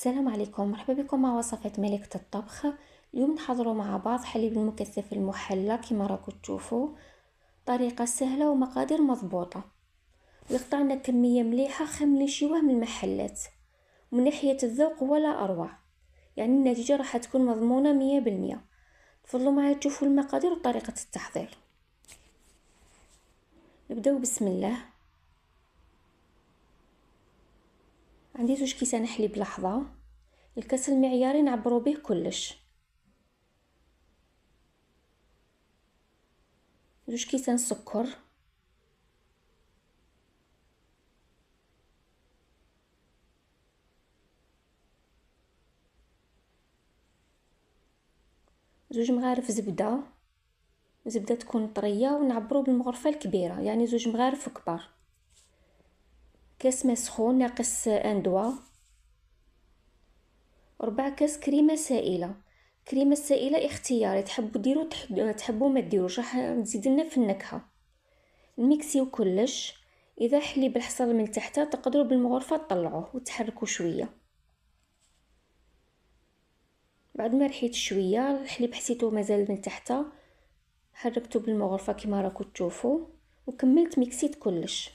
السلام عليكم، مرحبا بكم مع وصفات ملكة الطبخ. اليوم نحضروا مع بعض حليب المكثف المحلى كما راكم تشوفوا. طريقة سهلة ومقادير مضبوطة، ويقطعنا كمية مليحة خير من نشيوه من المحلات. ومن ناحية الذوق ولا أروع، يعني النتيجة راح تكون مضمونة 100%. تفضلوا معايا تشوفوا المقادير وطريقة التحضير. نبداو بسم الله. عندي 2 كيسان حليب لحظة، الكاس المعياري نعبروا به كلش. 2 كيسان سكر، 2 مغارف زبدة، زبدة تكون طرية ونعبروا بالمغرفة الكبيرة، يعني 2 مغارف كبار. كاس ماء سخون ناقص ان دوا. 4 كاس كريمة سائلة. كريمة السائلة اختياري، تحبوا ديروا تحبوا ما ديروش، راح تزيد لنا في النكهة. نميكسيو كلش. اذا حليب الحصل من تحت تقدروا بالمغرفة تطلعوه وتحركوا شوية. بعد ما رحيت شوية الحليب حسيتو مازال من تحت، حركته بالمغرفة كما راكم تشوفوا وكملت ميكسيت كلش.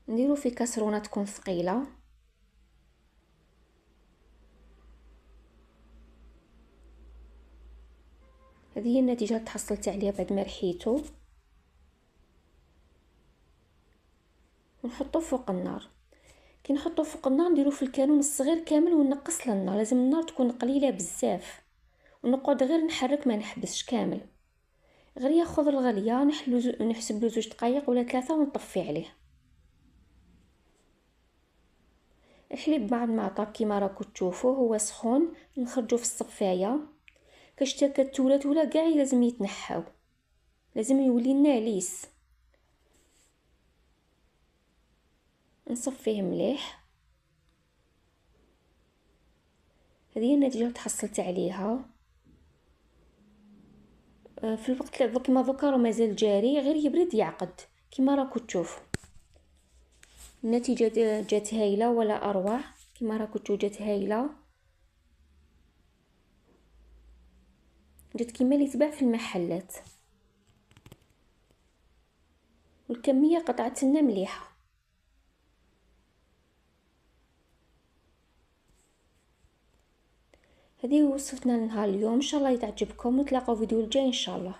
نديرو في كاسرونة تكون ثقيلة. هذه هي النتيجة اللي تحصلت عليها بعد ما رحيته. ونحطوه فوق النار. كي نحطوه فوق النار نديرو في الكانون الصغير كامل ونقص النار، لازم النار تكون قليلة بزاف، ونقعد غير نحرك ما نحبسش كامل. غير ياخذ الغليه نحسب له 2 دقائق ولا 3 ونطفي عليه. الحليب بعد ما طاب كيما راكم تشوفوا هو سخون، نخرجوه في الصفايه. كاش كتولات ولا كاع لازم يتنحاو، لازم يولي لنا ليس. نصفيه مليح. هذه هي النتيجه اللي تحصلت عليها. في الوقت كما دوكا راه مازال جاري، غير يبرد يعقد كما راكم تشوفوا. النتيجه جات هايله ولا اروع، كما راكم تشوفوا جات هايله، جات كيما اللي تباع في المحلات، والكميه قطعت لنا مليحه. هذه وصفتنا لنهار اليوم، ان شاء الله يتعجبكم، ونتلاقاو فيديو الجاي ان شاء الله.